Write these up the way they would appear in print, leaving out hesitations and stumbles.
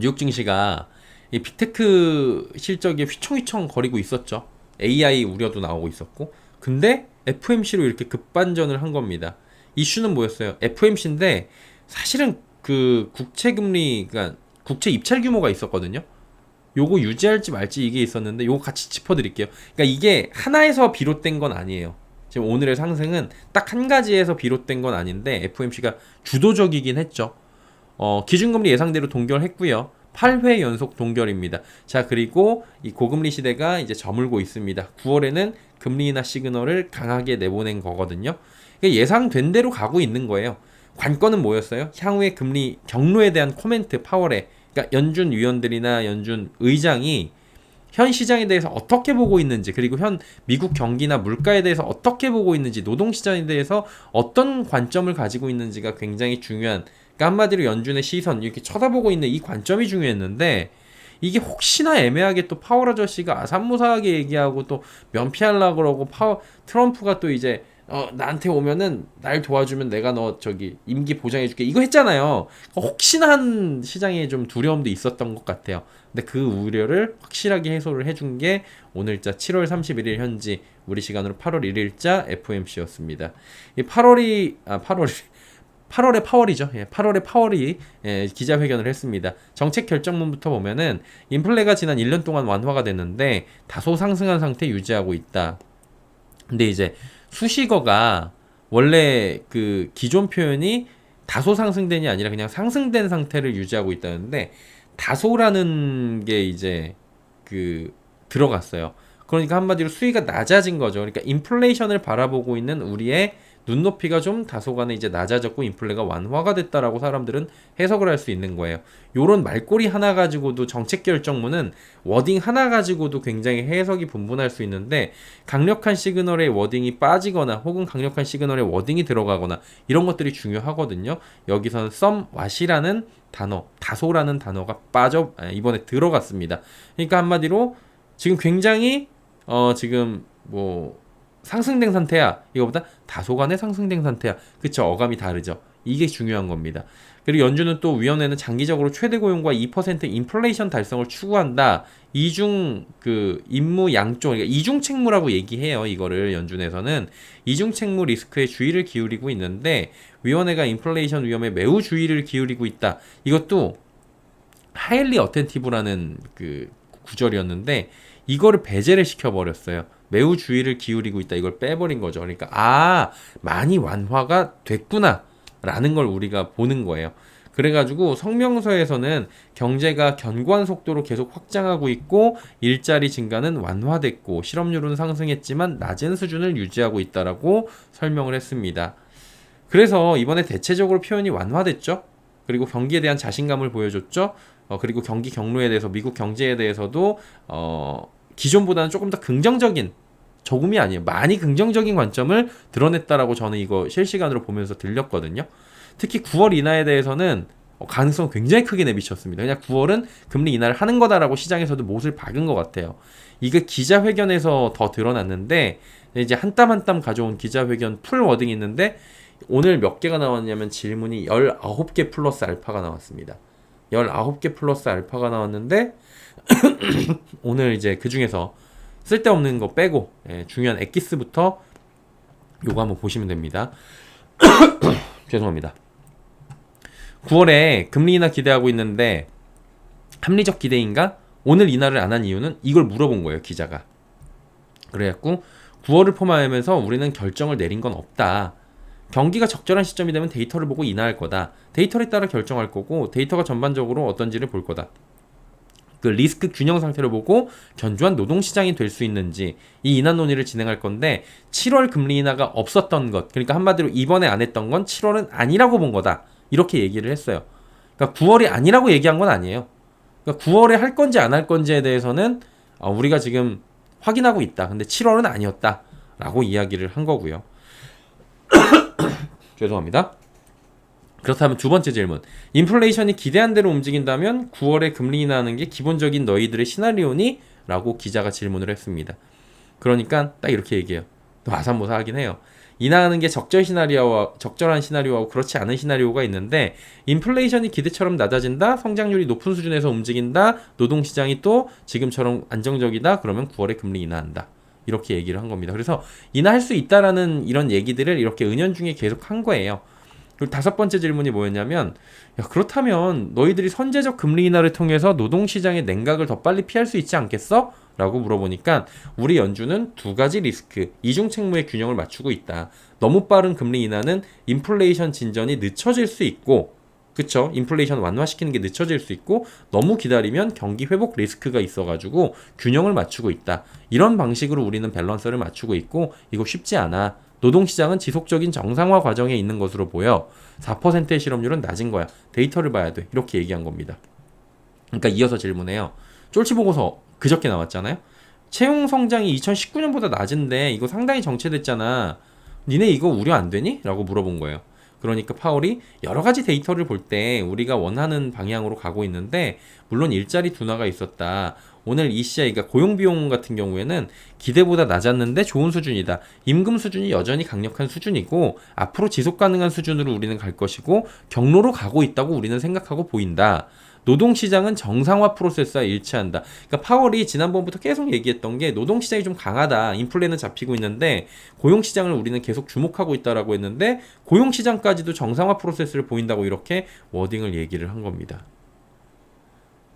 뉴욕 증시가 이 빅테크 실적이 휘청휘청 거리고 있었죠. AI 우려도 나오고 있었고. 근데 FOMC로 이렇게 급반전을 한 겁니다. 이슈는 뭐였어요? FOMC인데 사실은 그 국채 금리, 그러니까 국채 입찰 규모가 있었거든요. 요거 유지할지 말지 이게 있었는데 요거 같이 짚어드릴게요. 그러니까 이게 하나에서 비롯된 건 아니에요. 지금 오늘의 상승은 딱 한 가지에서 비롯된 건 아닌데 FOMC가 주도적이긴 했죠. 기준금리 예상대로 동결했고요. 8회 연속 동결입니다. 자, 그리고 이 고금리 시대가 이제 저물고 있습니다. 9월에는 금리 인하 시그널을 강하게 내보낸 거거든요. 그러니까 예상된 대로 가고 있는 거예요. 관건은 뭐였어요? 향후의 금리 경로에 대한 코멘트 파월에, 그러니까 연준 위원들이나 연준 의장이 현 시장에 대해서 어떻게 보고 있는지, 그리고 현 미국 경기나 물가에 대해서 어떻게 보고 있는지, 노동시장에 대해서 어떤 관점을 가지고 있는지가 굉장히 중요한, 그러니까 한마디로 연준의 시선, 이렇게 쳐다보고 있는 이 관점이 중요했는데, 이게 혹시나 애매하게 또 파월 아저씨가 아산무사하게 얘기하고 또 면피하려고 그러고, 트럼프가 또 이제 나한테 오면은 날 도와주면 내가 너 저기 임기 보장해줄게 이거 했잖아요. 혹시나 한 시장에 좀 두려움도 있었던 것 같아요. 근데 그 우려를 확실하게 해소를 해준 게 오늘자 7월 31일 현지 우리 시간으로 8월 1일자 FOMC였습니다. 이 8월에 파월이죠. 예, 8월에 파월이 기자회견을 했습니다. 정책 결정문부터 보면은 인플레가 지난 1년 동안 완화가 됐는데 다소 상승한 상태 유지하고 있다. 근데 이제 수식어가 원래 그 기존 표현이 다소 상승된이 아니라 그냥 상승된 상태를 유지하고 있다는데 다소라는 게 이제 그 들어갔어요. 그러니까 한마디로 수위가 낮아진 거죠. 그러니까 인플레이션을 바라보고 있는 우리의 눈높이가 좀 다소간에 이제 낮아졌고 인플레가 완화가 됐다라고 사람들은 해석을 할 수 있는 거예요. 요런 말꼬리 하나 가지고도 정책 결정문은 워딩 하나 가지고도 굉장히 해석이 분분할 수 있는데 강력한 시그널의 워딩이 빠지거나 혹은 강력한 시그널의 워딩이 들어가거나 이런 것들이 중요하거든요. 여기서는 somewhat이라는 단어, 다소라는 단어가 이번에 들어갔습니다. 그러니까 한마디로 지금 굉장히 지금 뭐 상승된 상태야. 이거보다 다소간의 상승된 상태야. 그쵸? 어감이 다르죠. 이게 중요한 겁니다. 그리고 연준은 또 위원회는 장기적으로 최대 고용과 2% 인플레이션 달성을 추구한다. 이중 그 임무 양쪽, 그러니까 이중 책무라고 얘기해요. 이거를 연준에서는 이중 책무 리스크에 주의를 기울이고 있는데 위원회가 인플레이션 위험에 매우 주의를 기울이고 있다. 이것도 하일리 어텐티브라는 그 구절이었는데 이거를 배제를 시켜버렸어요. 매우 주의를 기울이고 있다. 이걸 빼버린 거죠. 그러니까 많이 완화가 됐구나 라는 걸 우리가 보는 거예요. 그래가지고 성명서에서는 경제가 견고한 속도로 계속 확장하고 있고 일자리 증가는 완화됐고 실업률은 상승했지만 낮은 수준을 유지하고 있다라고 설명을 했습니다. 그래서 이번에 대체적으로 표현이 완화됐죠. 그리고 경기에 대한 자신감을 보여줬죠. 그리고 경기 경로에 대해서 미국 경제에 대해서도 기존보다는 조금 더 긍정적인, 조금이 아니에요, 많이 긍정적인 관점을 드러냈다라고 저는 이거 실시간으로 보면서 들렸거든요. 특히 9월 인하에 대해서는 가능성 굉장히 크게 내비쳤습니다. 그냥 9월은 금리 인하를 하는 거다라고 시장에서도 못을 박은 것 같아요. 이게 기자회견에서 더 드러났는데 이제 한 땀 한 땀 가져온 기자회견 풀 워딩이 있는데 오늘 몇 개가 나왔냐면 질문이 19개 플러스 알파가 나왔습니다. 19개 플러스 알파가 나왔는데 오늘 이제 그 중에서 쓸데없는 거 빼고 중요한 엑기스부터 요거 한번 보시면 됩니다. 죄송합니다. 9월에 금리 인하 기대하고 있는데 합리적 기대인가? 오늘 인하를 안 한 이유는 이걸 물어본 거예요, 기자가. 그래갖고 9월을 포함하면서 우리는 결정을 내린 건 없다. 경기가 적절한 시점이 되면 데이터를 보고 인하할 거다. 데이터에 따라 결정할 거고 데이터가 전반적으로 어떤지를 볼 거다. 그 리스크 균형 상태를 보고 견조한 노동시장이 될 수 있는지 이 인하 논의를 진행할 건데 7월 금리 인하가 없었던 것, 그러니까 한마디로 이번에 안 했던 건 7월은 아니라고 본 거다. 이렇게 얘기를 했어요. 그러니까 9월이 아니라고 얘기한 건 아니에요. 그러니까 9월에 할 건지 안 할 건지에 대해서는 우리가 지금 확인하고 있다. 근데 7월은 아니었다. 라고 이야기를 한 거고요. 죄송합니다. 그렇다면 두 번째 질문. 인플레이션이 기대한 대로 움직인다면 9월에 금리 인하하는 게 기본적인 너희들의 시나리오니? 라고 기자가 질문을 했습니다. 그러니까 딱 이렇게 얘기해요. 또 아산모사 하긴 해요. 인하하는 게 적절한 시나리오하고 그렇지 않은 시나리오가 있는데 인플레이션이 기대처럼 낮아진다, 성장률이 높은 수준에서 움직인다, 노동시장이 또 지금처럼 안정적이다, 그러면 9월에 금리 인하한다. 이렇게 얘기를 한 겁니다. 그래서 인하할 수 있다라는 이런 얘기들을 이렇게 은연중에 계속 한 거예요. 그리고 다섯 번째 질문이 뭐였냐면, 야, 그렇다면 너희들이 선제적 금리 인하를 통해서 노동시장의 냉각을 더 빨리 피할 수 있지 않겠어? 라고 물어보니까 우리 연준은 두 가지 리스크, 이중 책무의 균형을 맞추고 있다. 너무 빠른 금리 인하는 인플레이션 진전이 늦춰질 수 있고, 그쵸? 인플레이션 완화시키는 게 늦춰질 수 있고, 너무 기다리면 경기 회복 리스크가 있어가지고 균형을 맞추고 있다. 이런 방식으로 우리는 밸런스를 맞추고 있고, 이거 쉽지 않아. 노동시장은 지속적인 정상화 과정에 있는 것으로 보여. 4%의 실업률은 낮은 거야. 데이터를 봐야 돼. 이렇게 얘기한 겁니다. 그러니까 이어서 질문해요. 쫄치 보고서 그저께 나왔잖아요. 채용 성장이 2019년보다 낮은데 이거 상당히 정체됐잖아. 니네 이거 우려 안 되니? 라고 물어본 거예요. 그러니까 파월이 여러 가지 데이터를 볼 때 우리가 원하는 방향으로 가고 있는데 물론 일자리 둔화가 있었다. 오늘 ECI가 고용비용 같은 경우에는 기대보다 낮았는데 좋은 수준이다. 임금 수준이 여전히 강력한 수준이고 앞으로 지속 가능한 수준으로 우리는 갈 것이고 경로로 가고 있다고 우리는 생각하고 보인다. 노동시장은 정상화 프로세스와 일치한다. 그러니까 파월이 지난번부터 계속 얘기했던 게 노동시장이 좀 강하다. 인플레는 잡히고 있는데 고용시장을 우리는 계속 주목하고 있다라고 했는데 고용시장까지도 정상화 프로세스를 보인다고 이렇게 워딩을 얘기를 한 겁니다.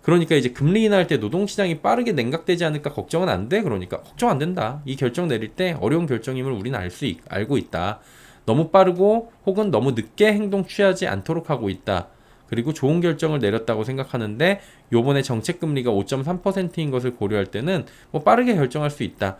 그러니까 이제 금리 인하할 때 노동시장이 빠르게 냉각되지 않을까 걱정은 안 돼? 그러니까 걱정 안 된다. 이 결정 내릴 때 어려운 결정임을 우리는 알고 있다. 너무 빠르고 혹은 너무 늦게 행동 취하지 않도록 하고 있다. 그리고 좋은 결정을 내렸다고 생각하는데 요번에 정책금리가 5.3%인 것을 고려할 때는 뭐 빠르게 결정할 수 있다.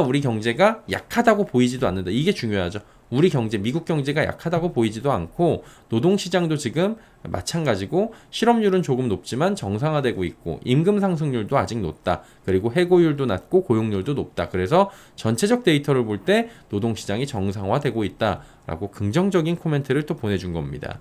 우리 경제가 약하다고 보이지도 않는다. 이게 중요하죠. 우리 경제, 미국 경제가 약하다고 보이지도 않고 노동시장도 지금 마찬가지고 실업률은 조금 높지만 정상화되고 있고 임금 상승률도 아직 높다. 그리고 해고율도 낮고 고용률도 높다. 그래서 전체적 데이터를 볼 때 노동시장이 정상화되고 있다라고 긍정적인 코멘트를 또 보내준 겁니다.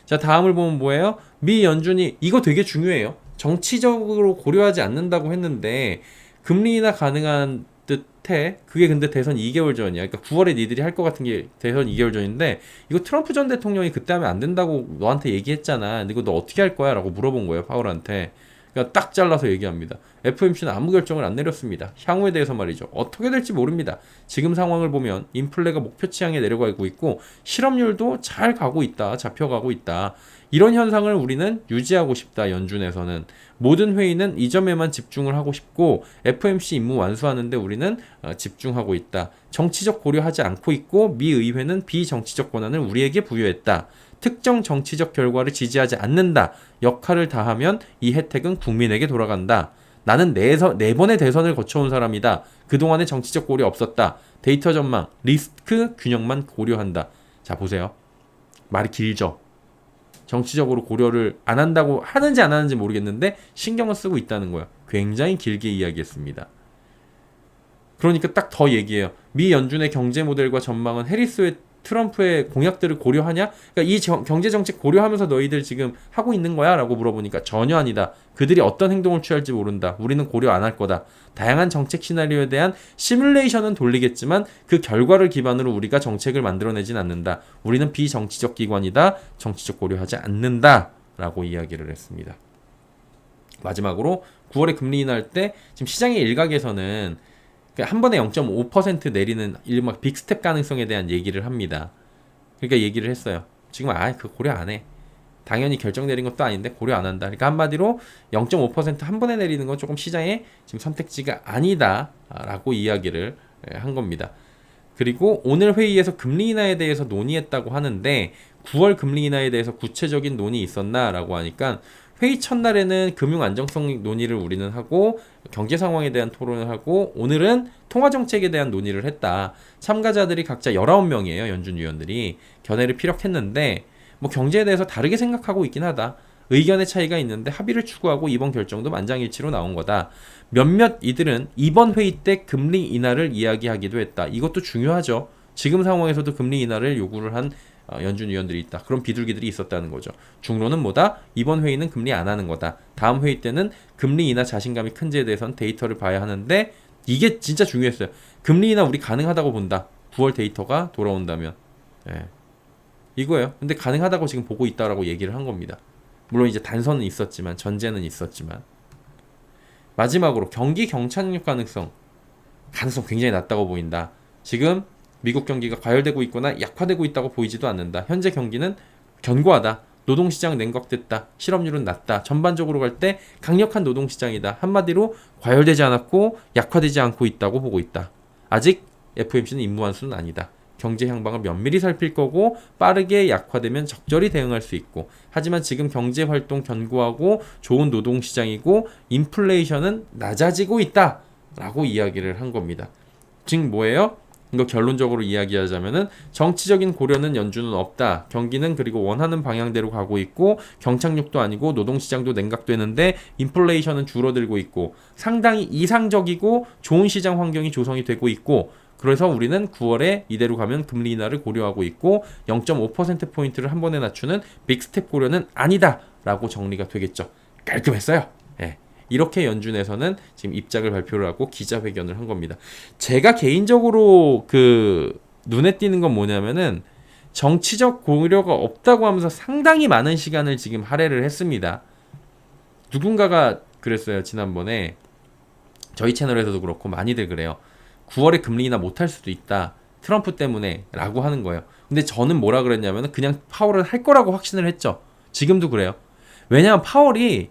자, 다음을 보면 뭐예요? 미 연준이 이거 되게 중요해요. 정치적으로 고려하지 않는다고 했는데 금리 인하 가능한 듯해. 그게 근데 대선 2개월 전이야. 그러니까 9월에 니들이 할 것 같은 게 대선 2개월 전인데 이거 트럼프 전 대통령이 그때 하면 안 된다고 너한테 얘기했잖아. 이거 너 어떻게 할 거야? 라고 물어본 거예요. 파월한테. 그러니까 딱 잘라서 얘기합니다. FOMC는 아무 결정을 안 내렸습니다. 향후에 대해서 말이죠. 어떻게 될지 모릅니다. 지금 상황을 보면 인플레가 목표치 향해 내려가고 있고 실업률도 잘 가고 있다. 잡혀가고 있다. 이런 현상을 우리는 유지하고 싶다. 연준에서는. 모든 회의는 이 점에만 집중을 하고 싶고 FOMC 임무 완수하는데 우리는 집중하고 있다. 정치적 고려하지 않고 있고 미 의회는 비정치적 권한을 우리에게 부여했다. 특정 정치적 결과를 지지하지 않는다. 역할을 다하면 이 혜택은 국민에게 돌아간다. 나는 네 번의 대선을 거쳐온 사람이다. 그동안의 정치적 고려 없었다. 데이터 전망, 리스크 균형만 고려한다. 자, 보세요. 말이 길죠. 정치적으로 고려를 안 한다고 하는지 안 하는지 모르겠는데 신경을 쓰고 있다는 거야. 굉장히 길게 이야기했습니다. 그러니까 딱 더 얘기해요. 미 연준의 경제 모델과 전망은 해리스의 트럼프의 공약들을 고려하냐? 그러니까 이 경제 정책 고려하면서 너희들 지금 하고 있는 거야? 라고 물어보니까 전혀 아니다. 그들이 어떤 행동을 취할지 모른다. 우리는 고려 안 할 거다. 다양한 정책 시나리오에 대한 시뮬레이션은 돌리겠지만 그 결과를 기반으로 우리가 정책을 만들어내진 않는다. 우리는 비정치적 기관이다. 정치적 고려하지 않는다. 라고 이야기를 했습니다. 마지막으로 9월에 금리 인하할 때 지금 시장의 일각에서는 한 번에 0.5% 내리는 일막 빅스텝 가능성에 대한 얘기를 합니다. 그러니까 얘기를 했어요. 지금 그 고려 안 해. 당연히 결정 내린 것도 아닌데 고려 안 한다. 그러니까 한마디로 0.5% 한 번에 내리는 건 조금 시장의 지금 선택지가 아니다라고 이야기를 한 겁니다. 그리고 오늘 회의에서 금리 인하에 대해서 논의했다고 하는데 9월 금리 인하에 대해서 구체적인 논의 있었나라고 하니까 회의 첫날에는 금융 안정성 논의를 우리는 하고 경제 상황에 대한 토론을 하고 오늘은 통화 정책에 대한 논의를 했다. 참가자들이 각자 19명이에요. 연준 위원들이 견해를 피력했는데 뭐 경제에 대해서 다르게 생각하고 있긴 하다. 의견의 차이가 있는데 합의를 추구하고 이번 결정도 만장일치로 나온 거다. 몇몇 이들은 이번 회의 때 금리 인하를 이야기하기도 했다. 이것도 중요하죠. 지금 상황에서도 금리 인하를 요구를 한 연준 위원들이 있다. 그런 비둘기들이 있었다는 거죠. 중론은 뭐다? 이번 회의는 금리 안 하는 거다. 다음 회의 때는 금리 인하 자신감이 큰지에 대해서는 데이터를 봐야 하는데 이게 진짜 중요했어요. 금리 인하 우리 가능하다고 본다. 9월 데이터가 돌아온다면. 예. 이거예요. 근데 가능하다고 지금 보고 있다라고 얘기를 한 겁니다. 물론 이제 단선은 있었지만, 전제는 있었지만. 마지막으로 경기 경착륙 가능성 굉장히 낮다고 보인다. 지금 미국 경기가 과열되고 있거나 약화되고 있다고 보이지도 않는다. 현재 경기는 견고하다. 노동시장 냉각됐다. 실업률은 낮다. 전반적으로 갈 때 강력한 노동시장이다. 한마디로 과열되지 않았고 약화되지 않고 있다고 보고 있다. 아직 FOMC는 임무완수는 아니다. 경제 향방을 면밀히 살필 거고 빠르게 약화되면 적절히 대응할 수 있고, 하지만 지금 경제 활동 견고하고 좋은 노동시장이고 인플레이션은 낮아지고 있다 라고 이야기를 한 겁니다. 즉 뭐예요? 이거 결론적으로 이야기하자면은 정치적인 고려는 연준은 없다. 경기는 그리고 원하는 방향대로 가고 있고 경착륙도 아니고 노동시장도 냉각되는데 인플레이션은 줄어들고 있고 상당히 이상적이고 좋은 시장 환경이 조성이 되고 있고, 그래서 우리는 9월에 이대로 가면 금리 인하를 고려하고 있고 0.5%포인트를 한 번에 낮추는 빅스텝 고려는 아니다 라고 정리가 되겠죠. 깔끔했어요. 예. 이렇게 연준에서는 지금 입장을 발표를 하고 기자회견을 한 겁니다. 제가 개인적으로 눈에 띄는 건 뭐냐면은 정치적 고려가 없다고 하면서 상당히 많은 시간을 지금 할애를 했습니다. 누군가가 그랬어요. 지난번에 저희 채널에서도 그렇고 많이들 그래요. 9월에 금리 인하 못할 수도 있다. 트럼프 때문에 라고 하는 거예요. 근데 저는 뭐라 그랬냐면 그냥 파월은 할 거라고 확신을 했죠. 지금도 그래요. 왜냐하면 파월이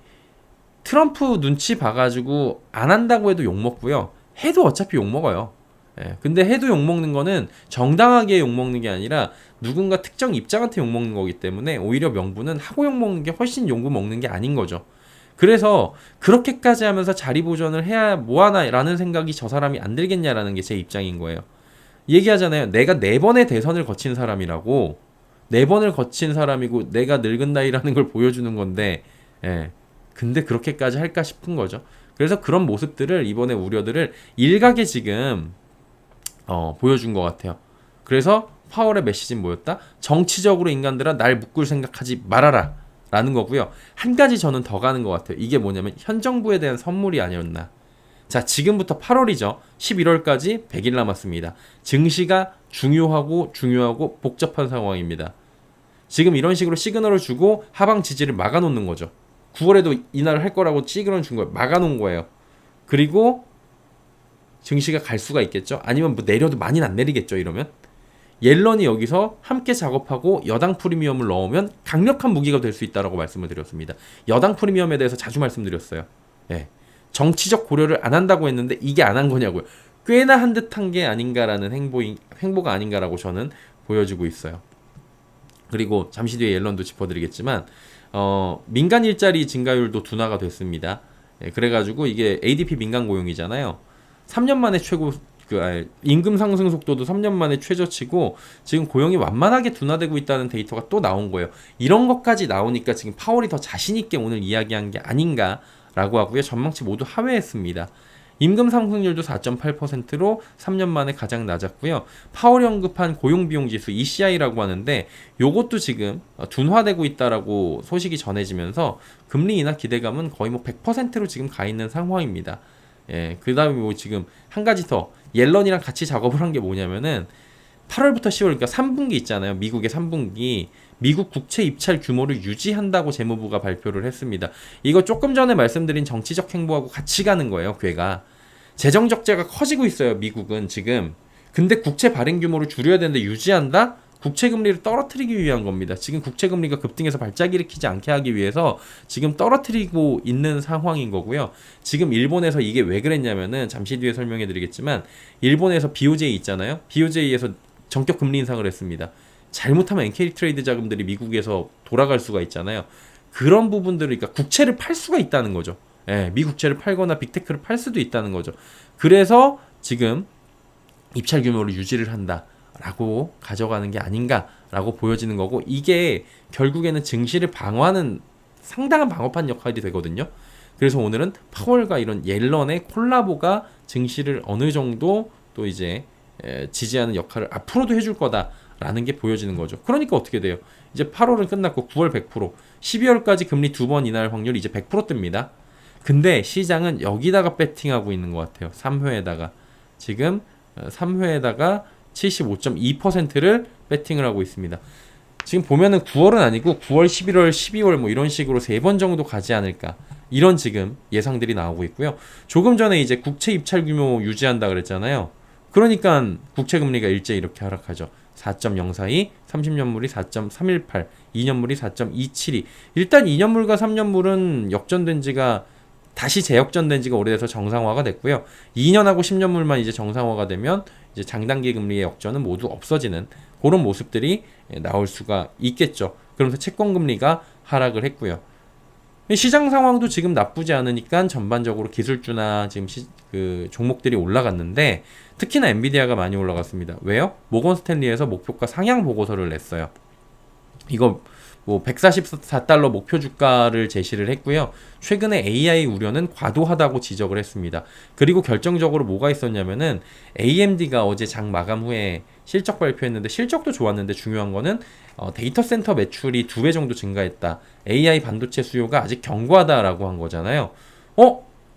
트럼프 눈치 봐가지고 안 한다고 해도 욕먹고요. 해도 어차피 욕먹어요. 예, 근데 해도 욕먹는 거는 정당하게 욕먹는 게 아니라 누군가 특정 입장한테 욕먹는 거기 때문에 오히려 명분은 하고 욕먹는 게 훨씬 욕구 먹는 게 아닌 거죠. 그래서 그렇게까지 하면서 자리 보존을 해야 뭐하나라는 생각이 저 사람이 안 들겠냐라는 게 제 입장인 거예요. 얘기하잖아요. 내가 4번의 대선을 거친 사람이라고. 4번을 거친 사람이고 내가 늙은 나이라는 걸 보여주는 건데, 예. 근데 그렇게까지 할까 싶은 거죠. 그래서 그런 모습들을 이번에 우려들을 일각에 지금 보여준 것 같아요. 그래서 파월의 메시지는 뭐였다? 정치적으로 인간들아 날 묶을 생각하지 말아라 라는 거고요. 한 가지 저는 더 가는 것 같아요. 이게 뭐냐면 현 정부에 대한 선물이 아니었나. 자, 지금부터 8월이죠. 11월까지 100일 남았습니다. 증시가 중요하고 복잡한 상황입니다. 지금 이런 식으로 시그널을 주고 하방 지지를 막아놓는 거죠. 9월에도 인하를 할 거라고 시그널을 준 거예요. 막아놓은 거예요. 그리고 증시가 갈 수가 있겠죠. 아니면 뭐 내려도 많이는 안 내리겠죠. 이러면 옐런이 여기서 함께 작업하고 여당 프리미엄을 넣으면 강력한 무기가 될 수 있다라고 말씀을 드렸습니다. 여당 프리미엄에 대해서 자주 말씀드렸어요. 예. 정치적 고려를 안 한다고 했는데 이게 안 한 거냐고요. 꽤나 한 듯한 게 아닌가라는 행보가 아닌가라고 저는 보여지고 있어요. 그리고 잠시 뒤에 옐런도 짚어드리겠지만 민간 일자리 증가율도 둔화가 됐습니다. 예, 그래가지고 이게 ADP 민간 고용이잖아요. 3년 만에 임금 상승 속도도 3년 만에 최저치고 지금 고용이 완만하게 둔화되고 있다는 데이터가 또 나온 거예요. 이런 것까지 나오니까 지금 파월이 더 자신 있게 오늘 이야기한 게 아닌가라고 하고요. 전망치 모두 하회했습니다. 임금 상승률도 4.8%로 3년 만에 가장 낮았고요. 파월이 언급한 고용비용지수 ECI라고 하는데 요것도 지금 둔화되고 있다라고 소식이 전해지면서 금리 인하 기대감은 거의 뭐 100%로 지금 가 있는 상황입니다. 예, 그 다음에 뭐 지금 한 가지 더 옐런이랑 같이 작업을 한 게 뭐냐면은 8월부터 10월, 그러니까 3분기 있잖아요. 미국의 3분기. 미국 국채 입찰 규모를 유지한다고 재무부가 발표를 했습니다. 이거 조금 전에 말씀드린 정치적 행보하고 같이 가는 거예요, 궤가. 재정 적자가 커지고 있어요, 미국은 지금. 근데 국채 발행 규모를 줄여야 되는데 유지한다? 국채 금리를 떨어뜨리기 위한 겁니다. 지금 국채 금리가 급등해서 발작 일으키지 않게 하기 위해서 지금 떨어뜨리고 있는 상황인 거고요. 지금 일본에서 이게 왜 그랬냐면은 잠시 뒤에 설명해 드리겠지만 일본에서 BOJ 있잖아요. BOJ에서 전격 금리 인상을 했습니다. 잘못하면 NK 트레이드 자금들이 미국에서 돌아갈 수가 있잖아요. 그런 부분들을, 그러니까 국채를 팔 수가 있다는 거죠. 예, 미국채를 팔거나 빅테크를 팔 수도 있다는 거죠. 그래서 지금 입찰 규모를 유지를 한다라고 가져가는 게 아닌가라고 보여지는 거고, 이게 결국에는 증시를 방어하는 상당한 방어판 역할이 되거든요. 그래서 오늘은 파월과 이런 옐런의 콜라보가 증시를 어느 정도 또 이제 지지하는 역할을 앞으로도 해줄 거다라는 게 보여지는 거죠. 그러니까 어떻게 돼요? 이제 8월은 끝났고 9월 100%, 12월까지 금리 2번 인하할 확률이 이제 100% 뜹니다. 근데 시장은 여기다가 배팅하고 있는 것 같아요. 3회에다가 지금 3회에다가 75.2%를 배팅을 하고 있습니다. 지금 보면은 9월은 아니고 9월, 11월, 12월 뭐 이런 식으로 3번 정도 가지 않을까, 이런 지금 예상들이 나오고 있고요. 조금 전에 이제 국채 입찰 규모 유지한다 그랬잖아요. 그러니까 국채 금리가 일제히 이렇게 하락하죠. 4.042, 30년물이 4.318, 2년물이 4.272. 일단 2년물과 3년물은 역전된 지가, 다시 재역전된 지가 오래돼서 정상화가 됐고요. 2년하고 10년물만 이제 정상화가 되면 이제 장단기 금리의 역전은 모두 없어지는 그런 모습들이 나올 수가 있겠죠. 그러면서 채권 금리가 하락을 했고요. 시장 상황도 지금 나쁘지 않으니까 전반적으로 기술주나 지금 그 종목들이 올라갔는데, 특히나 엔비디아가 많이 올라갔습니다. 왜요? 모건 스탠리에서 목표가 상향 보고서를 냈어요. 이거 뭐 144달러 목표 주가를 제시를 했고요. 최근에 AI 우려는 과도하다고 지적을 했습니다. 그리고 결정적으로 뭐가 있었냐면은 AMD가 어제 장 마감 후에 실적 발표했는데, 실적도 좋았는데 중요한 거는 데이터 센터 매출이 2배 정도 증가했다. AI 반도체 수요가 아직 견고하다라고 한 거잖아요.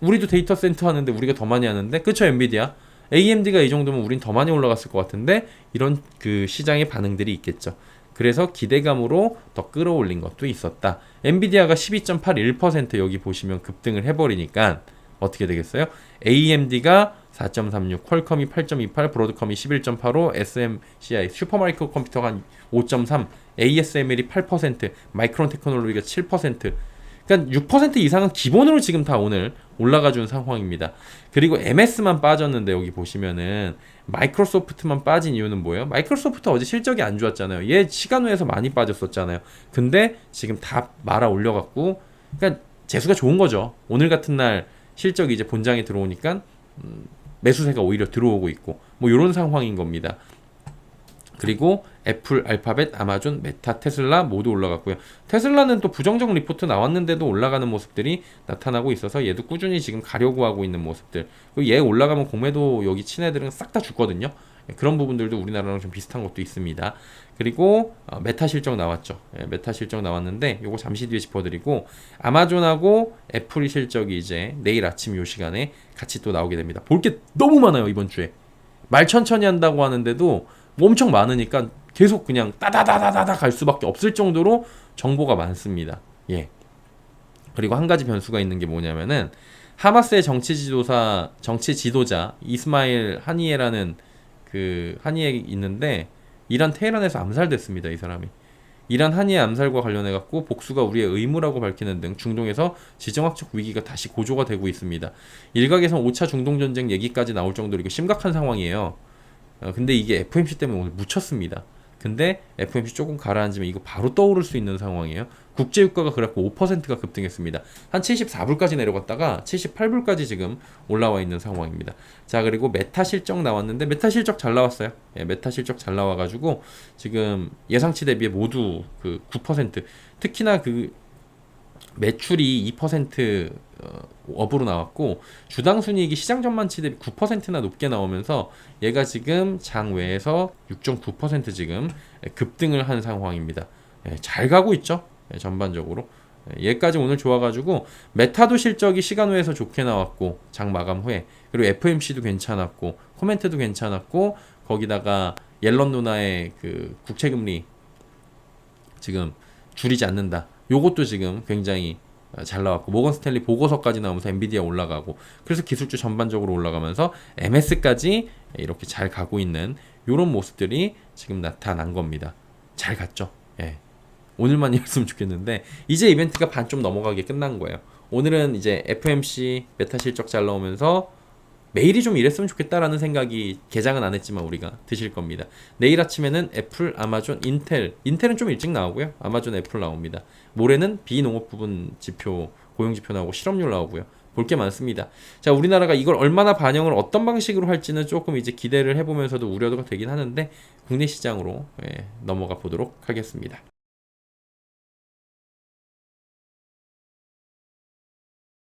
우리도 데이터 센터 하는데 우리가 더 많이 하는데, 그쵸 엔비디아? AMD가 이 정도면 우린 더 많이 올라갔을 것 같은데, 이런 그 시장의 반응들이 있겠죠. 그래서 기대감으로 더 끌어올린 것도 있었다. 엔비디아가 12.81% 여기 보시면 급등을 해버리니까 어떻게 되겠어요? AMD가 4.36, 퀄컴이 8.28, 브로드컴이 11.85, SMCI, 슈퍼마이크로 컴퓨터가 한 5.3, ASML이 8%, 마이크론 테크놀로지가 7%. 그러니까 6% 이상은 기본으로 지금 다 오늘 올라가 준 상황입니다. 그리고 MS만 빠졌는데, 여기 보시면은 마이크로소프트만 빠진 이유는 뭐예요? 마이크로소프트 어제 실적이 안 좋았잖아요. 얘 시간 외에서 많이 빠졌었잖아요. 근데 지금 다 말아 올려갖고, 그러니까 재수가 좋은 거죠. 오늘 같은 날 실적이 이제 본장에 들어오니까 매수세가 오히려 들어오고 있고, 뭐 이런 상황인 겁니다. 그리고 애플, 알파벳, 아마존, 메타, 테슬라 모두 올라갔고요. 테슬라는 또 부정적 리포트 나왔는데도 올라가는 모습들이 나타나고 있어서 얘도 꾸준히 지금 가려고 하고 있는 모습들. 그리고 얘 올라가면 공매도 여기 친애들은 싹 다 죽거든요. 그런 부분들도 우리나라랑 좀 비슷한 것도 있습니다. 그리고 메타 실적 나왔죠. 메타 실적 나왔는데 요거 잠시 뒤에 짚어드리고, 아마존하고 애플 실적이 이제 내일 아침 요 시간에 같이 또 나오게 됩니다. 볼 게 너무 많아요 이번 주에. 말 천천히 한다고 하는데도 엄청 많으니까 계속 그냥 따다다다다다 갈 수밖에 없을 정도로 정보가 많습니다. 예. 그리고 한 가지 변수가 있는 게 뭐냐면은, 하마스의 정치 지도자 이스마일 하니에라는 그 하니에 있는데, 이란 테헤란에서 암살됐습니다. 이 사람이. 이란 하니에 암살과 관련해 갖고 복수가 우리의 의무라고 밝히는 등 중동에서 지정학적 위기가 다시 고조가 되고 있습니다. 일각에선 5차 중동 전쟁 얘기까지 나올 정도로 이거 심각한 상황이에요. 근데 이게 FMC 때문에 오늘 묻혔습니다. 근데 FMC 조금 가라앉으면 이거 바로 떠오를 수 있는 상황이에요. 국제유가가 그래갖고 5%가 급등했습니다. 한 74불까지 내려갔다가 78불까지 지금 올라와 있는 상황입니다. 자, 그리고 메타 실적 나왔는데, 메타 실적 잘 나왔어요. 예, 메타 실적 잘 나와가지고 지금 예상치 대비에 모두 그 9%, 특히나 그 매출이 2% 업으로 나왔고, 주당 순이익이 시장 전망치 대비 9%나 높게 나오면서 얘가 지금 장 외에서 6.9% 지금 급등을 한 상황입니다. 잘 가고 있죠. 전반적으로. 얘까지 오늘 좋아가지고, 메타도 실적이 시간 외에서 좋게 나왔고 장 마감 후에, 그리고 FMC도 괜찮았고 코멘트도 괜찮았고, 거기다가 옐런 누나의 그 국채금리 지금 줄이지 않는다, 요것도 지금 굉장히 잘 나왔고, 모건 스탠리 보고서까지 나오면서 엔비디아 올라가고, 그래서 기술주 전반적으로 올라가면서 MS까지 이렇게 잘 가고 있는 이런 모습들이 지금 나타난 겁니다. 잘 갔죠. 예. 오늘만이었으면 좋겠는데, 이제 이벤트가 반 좀 넘어가게 끝난 거예요. 오늘은 이제 FMC 메타 실적 잘 나오면서 매일이 좀 이랬으면 좋겠다라는 생각이, 개장은 안 했지만 우리가 드실 겁니다. 내일 아침에는 애플, 아마존, 인텔은 좀 일찍 나오고요. 아마존, 애플 나옵니다. 모레는 비농업 부분 지표, 고용지표 나오고 실업률 나오고요. 볼 게 많습니다. 자, 우리나라가 이걸 얼마나 반영을 어떤 방식으로 할지는 조금 이제 기대를 해보면서도 우려가 되긴 하는데, 국내 시장으로 넘어가 보도록 하겠습니다.